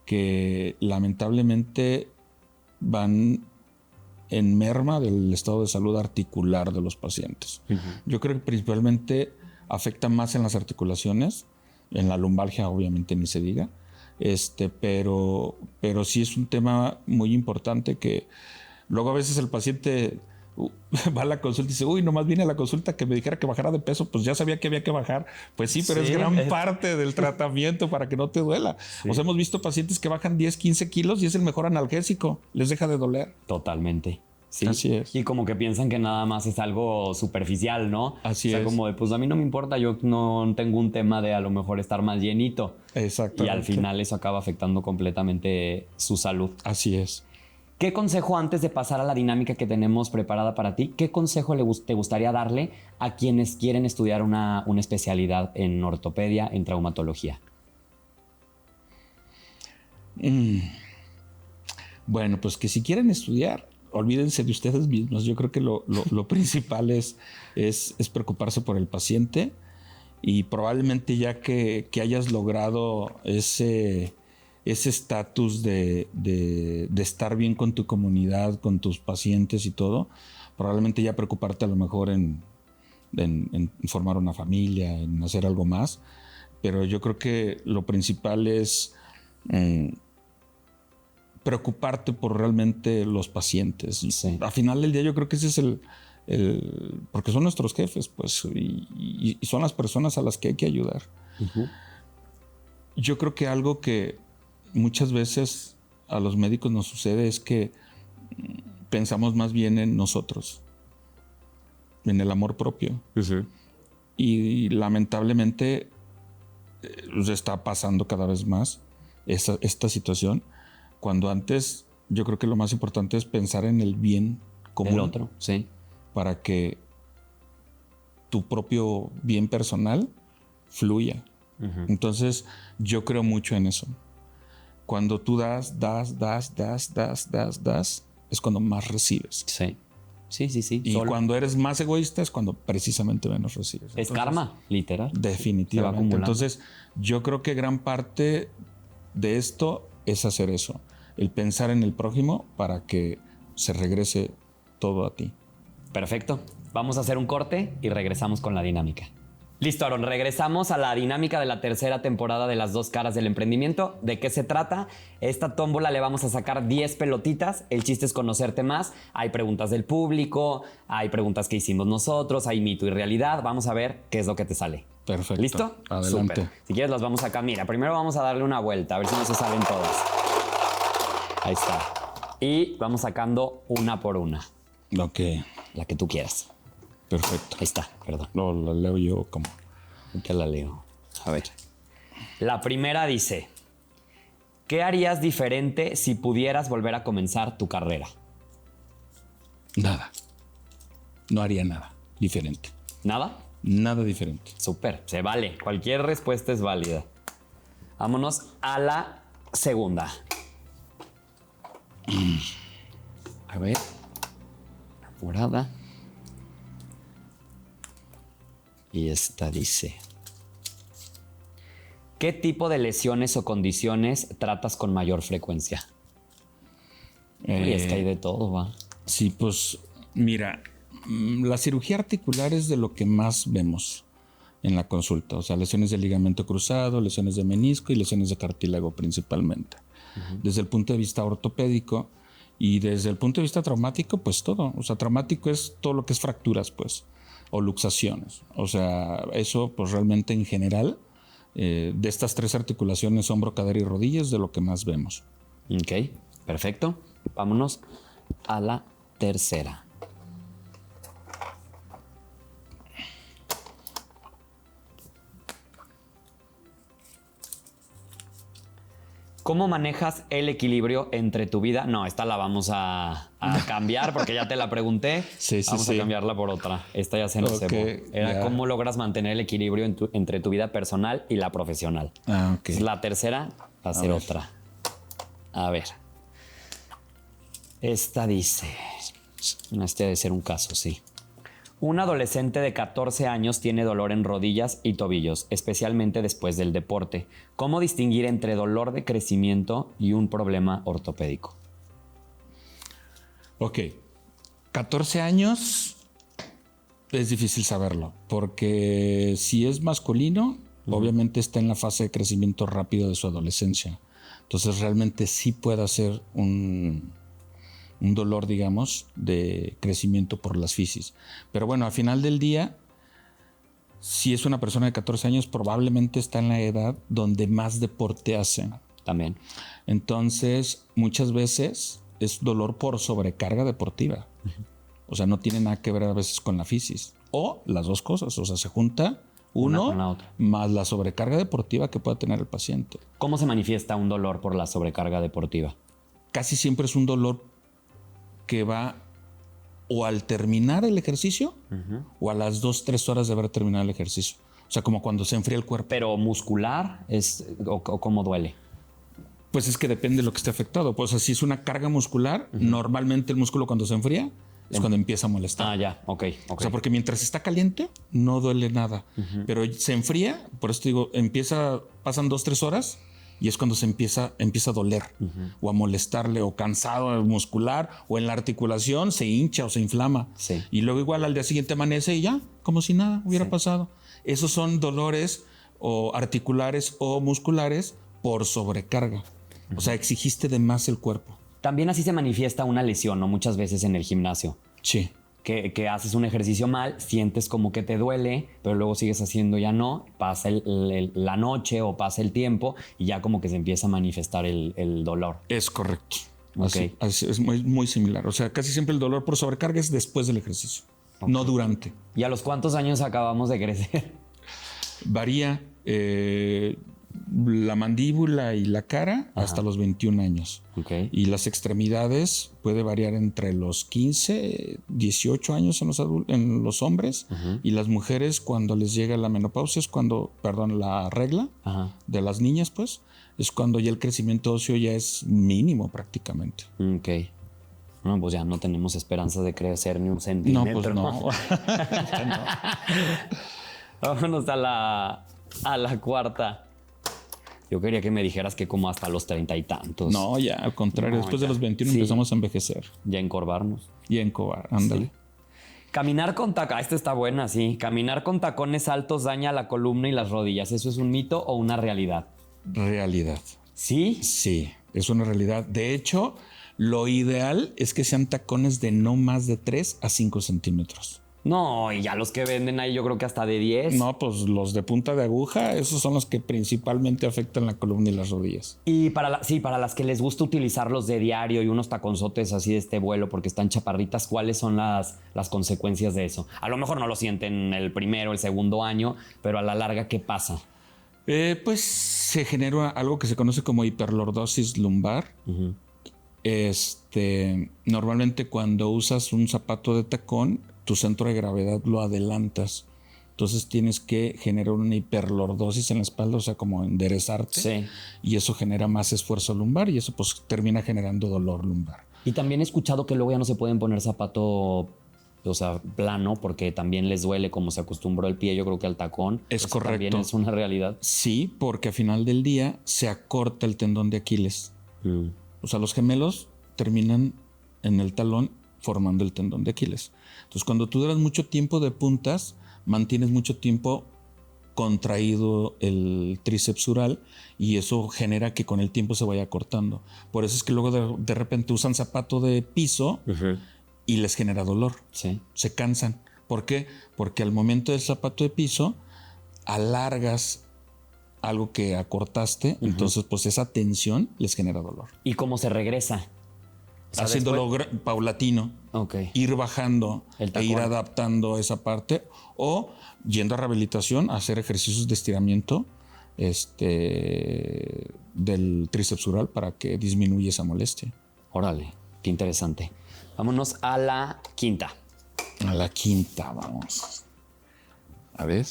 que lamentablemente van en merma del estado de salud articular de los pacientes. Yo creo que principalmente afecta más en las articulaciones, en la lumbalgia obviamente ni se diga, pero sí es un tema muy importante que luego a veces el paciente va a la consulta y dice, nomás vine a la consulta que me dijera que bajara de peso, pues ya sabía que había que bajar. Pues sí, pero es gran parte del tratamiento para que no te duela. Sí. O sea, hemos visto pacientes que bajan 10, 15 kilos y es el mejor analgésico, les deja de doler. Totalmente. Sí. Así es. Y como que piensan que nada más es algo superficial, ¿no? Así es. O sea, como de, pues a mí no me importa, yo no tengo un tema de a lo mejor estar más llenito. Exactamente. Y al final eso acaba afectando completamente su salud. Así es. ¿Qué consejo, antes de pasar a la dinámica que tenemos preparada para ti, qué consejo te gustaría darle a quienes quieren estudiar una especialidad en ortopedia, en traumatología? Bueno, pues que si quieren estudiar, olvídense de ustedes mismos. Yo creo que lo principal es preocuparse por el paciente y probablemente ya que hayas logrado ese estatus de estar bien con tu comunidad, con tus pacientes y todo, probablemente ya preocuparte a lo mejor en formar una familia, en hacer algo más. Pero yo creo que lo principal es preocuparte por realmente los pacientes. Sí. Al final del día yo creo que ese es porque son nuestros jefes, pues, y son las personas a las que hay que ayudar. Yo creo que algo que muchas veces a los médicos nos sucede es que pensamos más bien en nosotros, en el amor propio. Sí. Y lamentablemente está pasando cada vez más esta situación, cuando antes yo creo que lo más importante es pensar en el bien común. El otro, sí. Para que tu propio bien personal fluya. Entonces yo creo mucho en eso. Cuando tú das, es cuando más recibes. Sí. Sí. Y cuando eres más egoísta es cuando precisamente menos recibes. Es karma, literal. Definitivamente. Entonces, yo creo que gran parte de esto es hacer eso. El pensar en el prójimo para que se regrese todo a ti. Perfecto. Vamos a hacer un corte y regresamos con la dinámica. Listo, Aaron. Regresamos a la dinámica de la tercera temporada de Las Dos Caras del Emprendimiento. ¿De qué se trata? Esta tómbola le vamos a sacar 10 pelotitas. El chiste es conocerte más. Hay preguntas del público, hay preguntas que hicimos nosotros, hay mito y realidad. Vamos a ver qué es lo que te sale. Perfecto. ¿Listo? Adelante. Súper. Si quieres las vamos acá. Mira, primero vamos a darle una vuelta, a ver si no se salen todas. Ahí está. Y vamos sacando una por una. Ok. La que tú quieras. Perfecto. Ahí está, perdón. Lo leo yo como... Ya la leo. A ver. La primera dice: ¿qué harías diferente si pudieras volver a comenzar tu carrera? Nada. No haría nada diferente. ¿Nada? Nada diferente. Súper, se vale. Cualquier respuesta es válida. Vámonos a la segunda. A ver. Apurada. Y esta dice: ¿qué tipo de lesiones o condiciones tratas con mayor frecuencia? Y es que hay de todo, va. Sí, pues mira, la cirugía articular es de lo que más vemos en la consulta. O sea, lesiones de ligamento cruzado, lesiones de menisco y lesiones de cartílago principalmente. Desde el punto de vista ortopédico y desde el punto de vista traumático, pues todo. O sea, traumático es todo lo que es fracturas, pues, o luxaciones. O sea, eso pues realmente en general, de estas tres articulaciones, hombro, cadera y rodillas, de lo que más vemos. Ok, perfecto. Vámonos a la tercera. ¿Cómo manejas el equilibrio entre tu vida? No, esta la vamos a cambiar porque ya te la pregunté. Sí, vamos a cambiarla por otra. Esta ya se nos cebó. Era ya. ¿Cómo logras mantener el equilibrio entre tu vida personal y la profesional? Ah, ok. La tercera va a ser otra. A ver. Esta dice... Este debe ser un caso, sí. Un adolescente de 14 años tiene dolor en rodillas y tobillos, especialmente después del deporte. ¿Cómo distinguir entre dolor de crecimiento y un problema ortopédico? Ok. 14 años es difícil saberlo, porque si es masculino, obviamente está en la fase de crecimiento rápido de su adolescencia. Entonces realmente sí puede ser un dolor, digamos, de crecimiento por las fisis. Pero bueno, al final del día, si es una persona de 14 años, probablemente está en la edad donde más deporte hace. También. Entonces, muchas veces es dolor por sobrecarga deportiva. O sea, no tiene nada que ver a veces con la fisis. O las dos cosas. O sea, se junta Una uno con la otra. más la sobrecarga deportiva que pueda tener el paciente. ¿Cómo se manifiesta un dolor por la sobrecarga deportiva? Casi siempre es un dolor que va o al terminar el ejercicio o a las 2-3 horas de haber terminado el ejercicio. O sea, como cuando se enfría el cuerpo. ¿Pero muscular o cómo duele? Pues es que depende de lo que esté afectado. Pues si es una carga muscular, normalmente el músculo cuando se enfría es cuando empieza a molestar. Ah, ya, ok. O sea, porque mientras está caliente no duele nada. Pero se enfría, por eso te digo, pasan 2-3 horas y es cuando se empieza a doler o a molestarle o cansado muscular o en la articulación se hincha o se inflama. Sí. Y luego igual al día siguiente amanece y ya, como si nada hubiera pasado. Esos son dolores o articulares o musculares por sobrecarga. O sea, exigiste de más el cuerpo. También así se manifiesta una lesión, ¿no? Muchas veces en el gimnasio. Sí. que haces un ejercicio mal, sientes como que te duele, pero luego sigues haciendo ya no, pasa la noche o pasa el tiempo y ya como que se empieza a manifestar el dolor. Es correcto. Ok. Así es muy similar. O sea, casi siempre el dolor por sobrecarga es después del ejercicio, no durante. ¿Y a los cuántos años acabamos de crecer? Varía la mandíbula y la cara hasta los 21 años. Ok. Y las extremidades puede variar entre los 15, 18 años en los hombres. Y las mujeres, cuando les llega la menopausia, la regla de las niñas, pues, es cuando ya el crecimiento óseo ya es mínimo prácticamente. Ok. No, pues ya no tenemos esperanza de crecer ni un centímetro. No, pues no. Vámonos a la cuarta. Yo quería que me dijeras que como hasta los 30 y tantos. No, ya, al contrario. No, después ya. de los 21 Sí. empezamos a envejecer. Ya encorvarnos. Y a encobar, ándale. Sí. Caminar con tacones. Esta está buena, sí. Caminar con tacones altos daña la columna y las rodillas. ¿Eso es un mito o una realidad? Realidad. ¿Sí? Sí, es una realidad. De hecho, lo ideal es que sean tacones de no más de 3 a 5 centímetros. No, y ya los que venden ahí yo creo que hasta de 10. No, pues los de punta de aguja, esos son los que principalmente afectan la columna y las rodillas. Y para las que les gusta utilizarlos de diario y unos taconzotes así de este vuelo porque están chaparritas, ¿cuáles son las consecuencias de eso? A lo mejor no lo sienten el primero, el segundo año, pero a la larga, ¿qué pasa? Pues se genera algo que se conoce como hiperlordosis lumbar. Normalmente cuando usas un zapato de tacón, tu centro de gravedad lo adelantas. Entonces tienes que generar una hiperlordosis en la espalda, o sea, como enderezarte. Sí. Y eso genera más esfuerzo lumbar y eso pues termina generando dolor lumbar. Y también he escuchado que luego ya no se pueden poner zapato, o sea, plano, porque también les duele como se acostumbró el pie, yo creo que al tacón. Es Eso correcto. También es una realidad. Sí, porque al final del día se acorta el tendón de Aquiles. O sea, los gemelos terminan en el talón formando el tendón de Aquiles. Entonces, cuando tú duras mucho tiempo de puntas, mantienes mucho tiempo contraído el tríceps ural y eso genera que con el tiempo se vaya cortando. Por eso es que luego de repente usan zapato de piso y les genera dolor. Sí. Se cansan. ¿Por qué? Porque al momento del zapato de piso alargas algo que acortaste, entonces pues esa tensión les genera dolor. ¿Y cómo se regresa? O sea, Haciéndolo paulatino, ir bajando El e tacón. ir adaptando esa parte o yendo a rehabilitación, a hacer ejercicios de estiramiento del tríceps ural para que disminuya esa molestia. Órale, qué interesante. Vámonos a la quinta. A la quinta, vamos. A ver.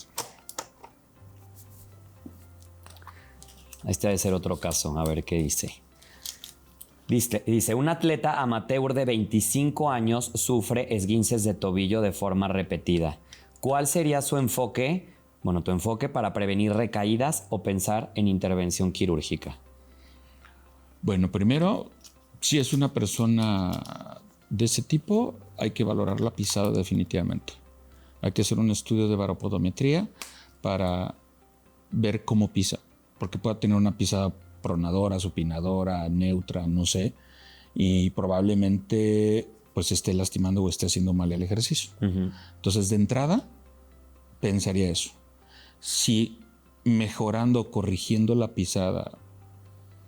Este debe ser otro caso, a ver qué dice. Dice, un atleta amateur de 25 años sufre esguinces de tobillo de forma repetida. ¿Cuál sería su enfoque? Bueno, tu enfoque para prevenir recaídas o pensar en intervención quirúrgica. Bueno, primero, si es una persona de ese tipo, hay que valorar la pisada definitivamente. Hay que hacer un estudio de baropodometría para ver cómo pisa, porque puede tener una pisada pronadora, supinadora, neutra, no sé, y probablemente pues esté lastimando o esté haciendo mal el ejercicio. Entonces, de entrada, pensaría eso. Si mejorando o corrigiendo la pisada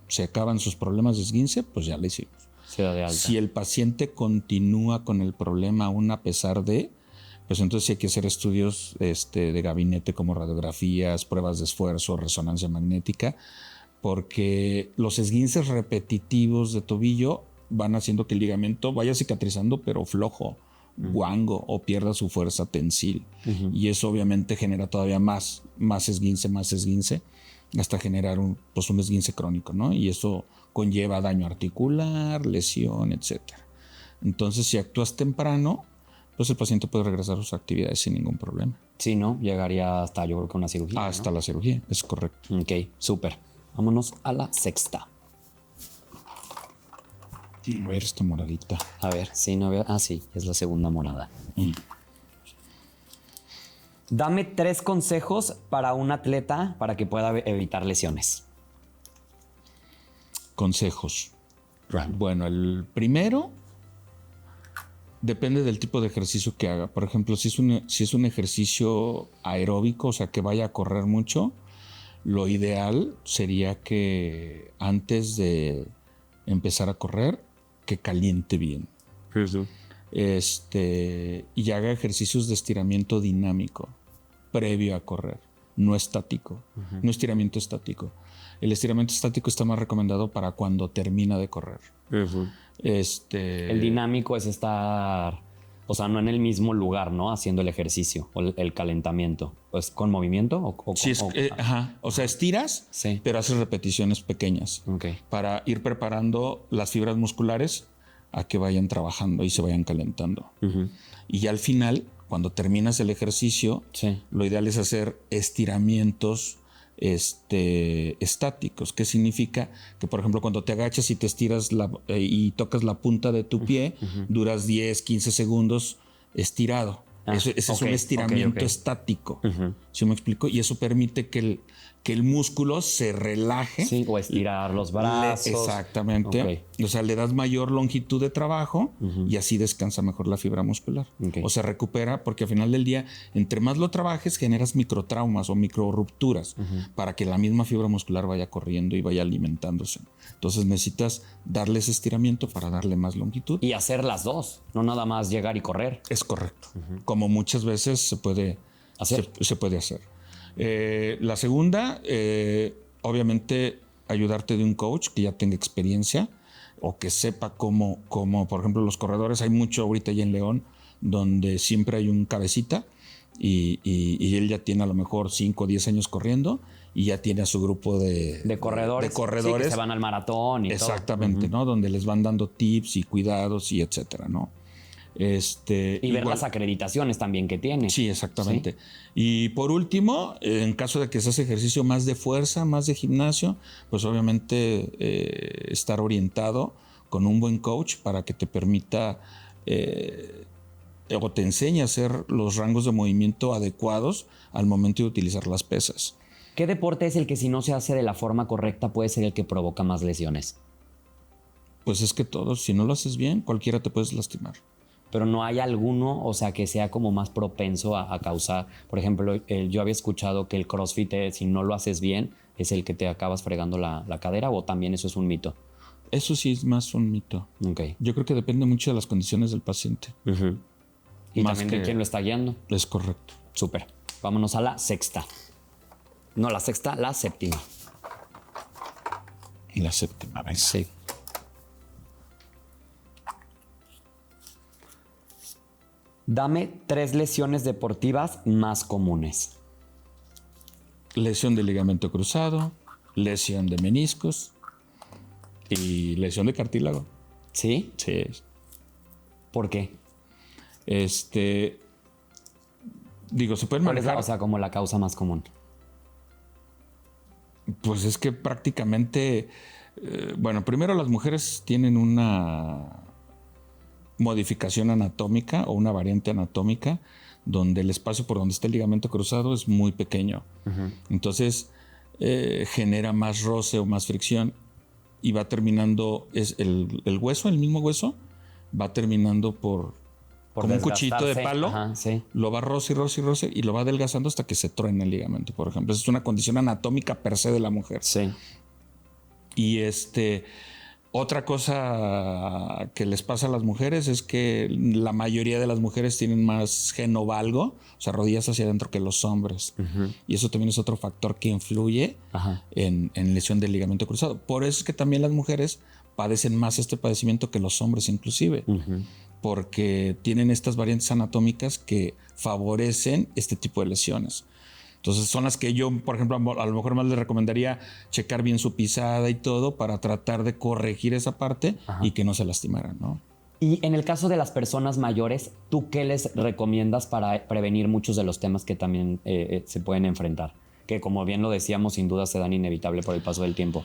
se acaban sus problemas de esguince, pues ya le hicimos. Se da de alta. Si el paciente continúa con el problema aún a pesar de, pues entonces sí hay que hacer estudios de gabinete como radiografías, pruebas de esfuerzo, resonancia magnética, porque los esguinces repetitivos de tobillo van haciendo que el ligamento vaya cicatrizando, pero flojo, guango, o pierda su fuerza tensil. Y eso obviamente genera todavía más esguince, hasta generar un esguince crónico, ¿no? Y eso conlleva daño articular, lesión, etc. Entonces, si actúas temprano, pues el paciente puede regresar a sus actividades sin ningún problema. Sí, ¿no? Llegaría hasta, yo creo que una cirugía. Hasta la cirugía, es correcto. Ok, súper. Vámonos a la sexta. A ver esta moradita. A ver, sí, no veo. Ah, sí, es la segunda morada. Dame 3 consejos para un atleta para que pueda evitar lesiones. Consejos. Bueno, el primero, Depende del tipo de ejercicio que haga. Por ejemplo, si es un ejercicio aeróbico, o sea, que vaya a correr mucho, lo ideal sería que antes de empezar a correr, que caliente bien. Y haga ejercicios de estiramiento dinámico previo a correr, no estático, no estiramiento estático. El estiramiento estático está más recomendado para cuando termina de correr. El dinámico es estar, o sea, no en el mismo lugar, ¿no? Haciendo el ejercicio o el calentamiento. ¿Es con movimiento? Sí, o sea, estiras, sí, pero haces repeticiones pequeñas para ir preparando las fibras musculares a que vayan trabajando y se vayan calentando. Y ya al final, cuando terminas el ejercicio, lo ideal es hacer estiramientos estáticos. ¿Qué significa? Que, por ejemplo, cuando te agachas y te estiras y tocas la punta de tu pie, duras 10, 15 segundos estirado. Ese es un estiramiento estático. ¿Sí me explico? Y eso permite que el músculo se relaje. Sí, o estirar los brazos. Exactamente. O sea, le das mayor longitud de trabajo y así descansa mejor la fibra muscular. O se recupera, porque al final del día, entre más lo trabajes, generas microtraumas o microrupturas para que la misma fibra muscular vaya corriendo y vaya alimentándose. Entonces necesitas darle ese estiramiento para darle más longitud. Y hacer las dos, no nada más llegar y correr. Es correcto. Como muchas veces se puede hacer. La segunda, obviamente, ayudarte de un coach que ya tenga experiencia o que sepa cómo, por ejemplo, los corredores. Hay mucho ahorita ya en León donde siempre hay un cabecita y él ya tiene a lo mejor 5 o 10 años corriendo y ya tiene a su grupo de corredores. Sí, que se van al maratón y exactamente, todo. ¿No? Donde les van dando tips y cuidados y etcétera, ¿no? Y ver las acreditaciones también que tiene. Sí, exactamente. ¿Sí? Y por último, en caso de que seas ejercicio más de fuerza, más de gimnasio, pues obviamente estar orientado con un buen coach para que te permita o te enseñe a hacer los rangos de movimiento adecuados al momento de utilizar las pesas. ¿Qué deporte es el que, si no se hace de la forma correcta, puede ser el que provoca más lesiones? Pues es que todos, si no lo haces bien, cualquiera te puedes lastimar. Pero no hay alguno, o sea, que sea como más propenso a causar. Por ejemplo, yo había escuchado que el CrossFit, si no lo haces bien, es el que te acabas fregando la cadera, o también eso es un mito. Eso sí es más un mito. Yo creo que depende mucho de las condiciones del paciente. Y más también de quién lo está guiando. Es correcto. Súper. Vámonos a la sexta. No, la sexta, la séptima. Y la séptima, venga. Sí. Dame 3 lesiones deportivas más comunes. Lesión de ligamento cruzado, lesión de meniscos y lesión de cartílago. ¿Sí? Sí. ¿Por qué? Digo, se pueden manejar. ¿Cuál es como la causa más común? Pues es que prácticamente, bueno, primero las mujeres tienen una modificación anatómica o una variante anatómica donde el espacio por donde está el ligamento cruzado es muy pequeño. Entonces genera más roce o más fricción y va terminando, el hueso, el mismo hueso, va terminando como un cuchillito de palo. Lo va roce y lo va adelgazando hasta que se truena el ligamento, por ejemplo. Esa es una condición anatómica per se de la mujer. Sí. Y otra cosa que les pasa a las mujeres es que la mayoría de las mujeres tienen más genovalgo, o sea, rodillas hacia adentro, que los hombres. Y eso también es otro factor que influye en lesión del ligamento cruzado. Por eso es que también las mujeres padecen más este padecimiento que los hombres inclusive. Porque tienen estas variantes anatómicas que favorecen este tipo de lesiones. Entonces son las que yo, por ejemplo, a lo mejor más les recomendaría checar bien su pisada y todo para tratar de corregir esa parte y que no se lastimaran, ¿no? Y en el caso de las personas mayores, ¿tú qué les recomiendas para prevenir muchos de los temas que también se pueden enfrentar? Que, como bien lo decíamos, sin duda se dan inevitable por el paso del tiempo.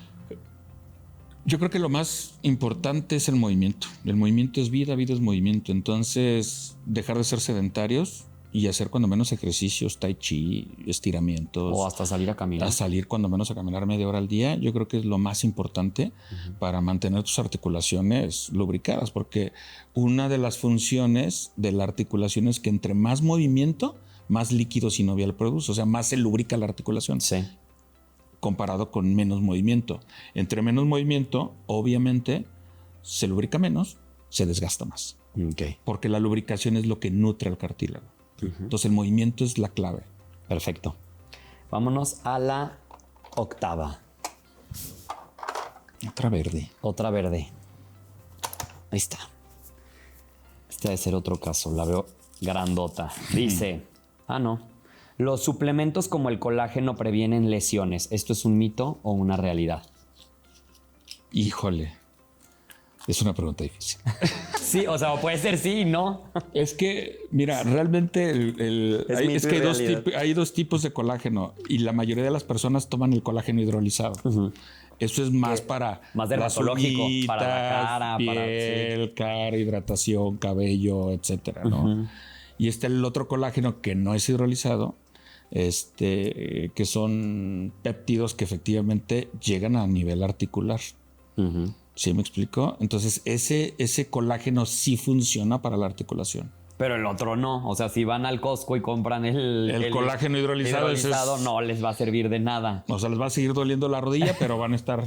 Yo creo que lo más importante es el movimiento. El movimiento es vida, vida es movimiento. Entonces, dejar de ser sedentarios y hacer cuando menos ejercicios, tai chi, estiramientos. O hasta salir a caminar. A salir cuando menos a caminar media hora al día, yo creo que es lo más importante para mantener tus articulaciones lubricadas, porque una de las funciones de la articulación es que entre más movimiento, más líquido sinovial produce, o sea, más se lubrica la articulación. Sí. Comparado con menos movimiento. Entre menos movimiento, obviamente, se lubrica menos, se desgasta más. Ok. Porque la lubricación es lo que nutre al cartílago. Entonces el movimiento es la clave. Perfecto. Vámonos a la octava. Otra verde. Otra verde. Ahí está. Este debe ser otro caso. La veo grandota. Dice, no. Los suplementos como el colágeno previenen lesiones. ¿Esto es un mito o una realidad? Híjole. Es una pregunta difícil. Sí, o sea, puede ser sí y no. Es que, mira, realmente hay dos tipos de colágeno y la mayoría de las personas toman el colágeno hidrolizado. Eso es más para más las dermatológico, uñitas, para la cara, piel, cara, hidratación, cabello, etcétera, ¿no? Y está el otro colágeno que no es hidrolizado, que son péptidos que efectivamente llegan a nivel articular. ¿Sí me explico? Entonces, ese colágeno sí funciona para la articulación. Pero el otro no. O sea, si van al Costco y compran el colágeno hidrolizado, no les va a servir de nada. O sea, les va a seguir doliendo la rodilla, pero van a estar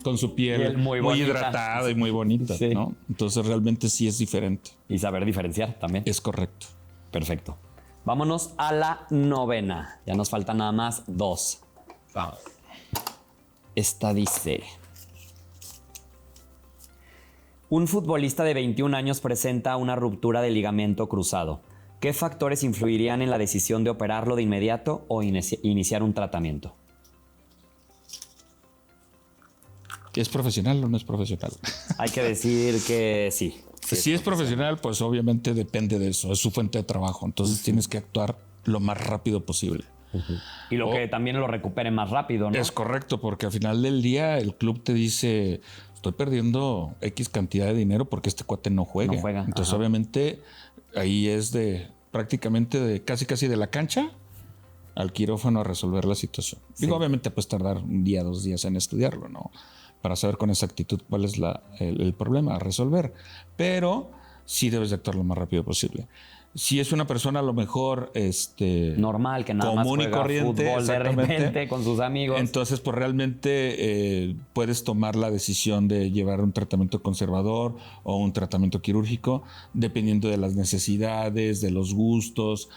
con su piel muy hidratada y muy bonita, sí. ¿No? Entonces, realmente sí es diferente. Y saber diferenciar también. Es correcto. Perfecto. Vámonos a la novena. Ya nos faltan nada más 2. Esta dice... Un futbolista de 21 años presenta una ruptura del ligamento cruzado. ¿Qué factores influirían en la decisión de operarlo de inmediato o iniciar un tratamiento? ¿Es profesional o no es profesional? Hay que decir que sí. Si es profesional, pues obviamente depende de eso. Es su fuente de trabajo. Entonces tienes que actuar lo más rápido posible. Y que también lo recupere más rápido, ¿no? Es correcto, porque al final del día el club te dice... Estoy perdiendo X cantidad de dinero porque este cuate no juega. No juega. Entonces, obviamente, ahí es prácticamente de casi de la cancha al quirófano a resolver la situación. Sí. Digo, obviamente puedes tardar un día, 2 días en estudiarlo, ¿no? Para saber con exactitud cuál es el problema a resolver. Pero sí debes de actuar lo más rápido posible. Si es una persona a lo mejor normal, que nada común más juega y corriente, fútbol de repente con sus amigos. Entonces, pues realmente puedes tomar la decisión de llevar un tratamiento conservador o un tratamiento quirúrgico, dependiendo de las necesidades, de los gustos,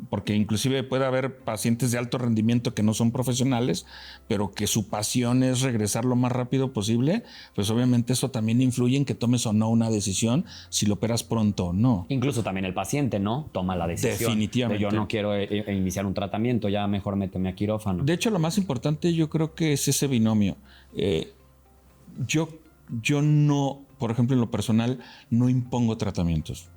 porque inclusive puede haber pacientes de alto rendimiento que no son profesionales, pero que su pasión es regresar lo más rápido posible. Pues obviamente eso también influye en que tomes o no una decisión, si lo operas pronto o no. Incluso también el paciente, ¿no? Toma la decisión. Definitivamente. Yo no quiero iniciar un tratamiento, ya mejor méteme a quirófano. De hecho, lo más importante yo creo que es ese binomio. Yo no, por ejemplo, en lo personal, no impongo tratamientos.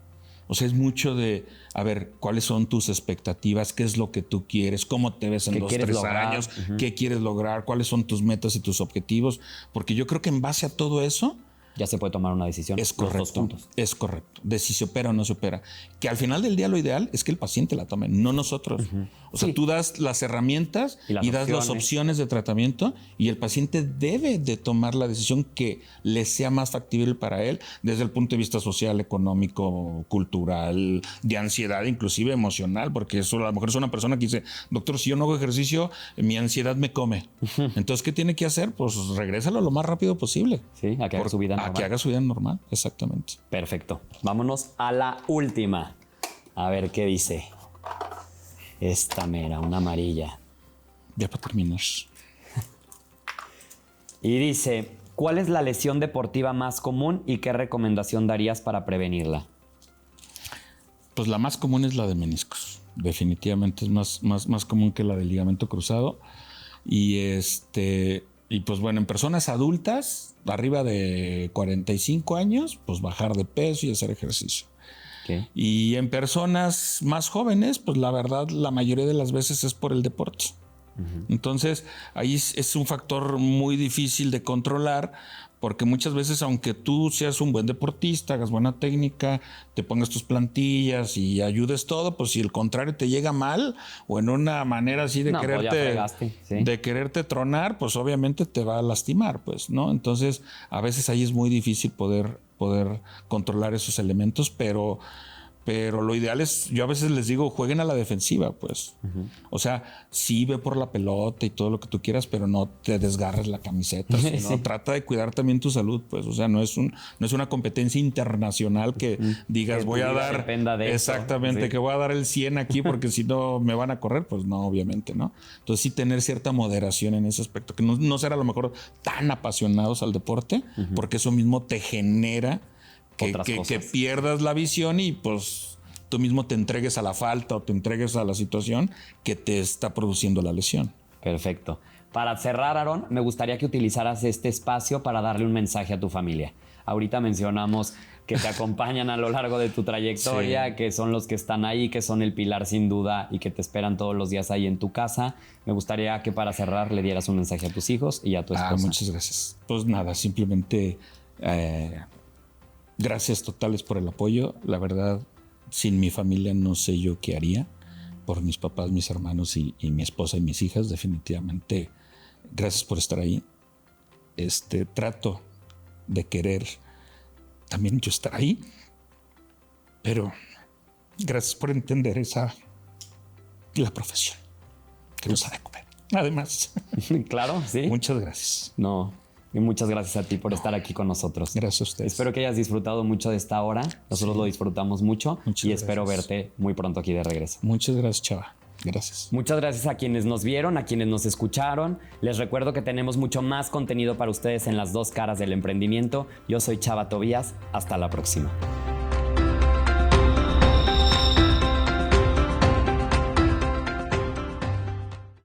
O sea, es mucho de, a ver, ¿cuáles son tus expectativas? ¿Qué es lo que tú quieres? ¿Cómo te ves en 2, 3 años? ¿Qué quieres lograr? ¿Cuáles son tus metas y tus objetivos? Porque yo creo que en base a todo eso... Ya se puede tomar una decisión. Es correcto. Es correcto. De si se opera o no se opera. Que al final del día lo ideal es que el paciente la tome, no nosotros. O sea, tú das las herramientas y das las opciones de tratamiento y el paciente debe de tomar la decisión que le sea más factible para él desde el punto de vista social, económico, cultural, de ansiedad, inclusive emocional, porque eso a lo mejor es una persona que dice, doctor, si yo no hago ejercicio, mi ansiedad me come. Entonces, ¿qué tiene que hacer? Pues regrésalo lo más rápido posible. Sí, a que haga su vida normal. A que haga su vida normal, exactamente. Perfecto. Vámonos a la última. A ver qué dice. Esta mera, una amarilla. Ya para terminar. Y dice, ¿cuál es la lesión deportiva más común y qué recomendación darías para prevenirla? Pues la más común es la de meniscos. Definitivamente es más común que la del ligamento cruzado. Y pues bueno, en personas adultas, arriba de 45 años, pues bajar de peso y hacer ejercicio. Okay. Y en personas más jóvenes, pues la verdad, la mayoría de las veces es por el deporte. Entonces, ahí es un factor muy difícil de controlar Porque muchas veces, aunque tú seas un buen deportista, hagas buena técnica, te pongas tus plantillas y ayudes todo, pues si el contrario te llega mal o en una manera así de No, pues ya fregaste, sí. de quererte tronar, pues obviamente te va a lastimar, pues, ¿no? Entonces, a veces ahí es muy difícil poder controlar esos elementos, pero lo ideal es, yo a veces les digo, jueguen a la defensiva, pues. O sea, sí ve por la pelota y todo lo que tú quieras, pero no te desgarres la camiseta, sino Sí. trata de cuidar también tu salud, pues. O sea, no es una competencia internacional que digas, Que tu voy a vida dar dependa de eso, exactamente, sí. que voy a dar el 100 aquí porque si no me van a correr, pues no, obviamente, ¿no? Entonces sí tener cierta moderación en ese aspecto, que no ser a lo mejor tan apasionados al deporte, porque eso mismo te genera Otras que cosas. pierdas la visión y pues tú mismo te entregues a la falta o te entregues a la situación que te está produciendo la lesión. Perfecto. Para cerrar, Aarón, me gustaría que utilizaras este espacio para darle un mensaje a tu familia. Ahorita mencionamos que te acompañan a lo largo de tu trayectoria, Sí. que son los que están ahí, que son el pilar sin duda y que te esperan todos los días ahí en tu casa. Me gustaría que para cerrar le dieras un mensaje a tus hijos y a tu esposa. Muchas gracias. Pues nada, simplemente gracias totales por el apoyo. La verdad, sin mi familia no sé yo qué haría. Por mis papás, mis hermanos y mi esposa y mis hijas, definitivamente, gracias por estar ahí. Trato de querer también yo estar ahí, pero gracias por entender la profesión que nos ha de comer. Además, Claro, sí. muchas gracias. No, y muchas gracias a ti por estar aquí con nosotros. Gracias a ustedes. Espero que hayas disfrutado mucho de esta hora. Nosotros lo disfrutamos mucho Muchas y espero gracias. verte muy pronto aquí de regreso. Muchas gracias, Chava. Gracias. Muchas gracias a quienes nos vieron, a quienes nos escucharon. Les recuerdo que tenemos mucho más contenido para ustedes en Las Dos Caras del Emprendimiento. Yo soy Chava Tobías. Hasta la próxima.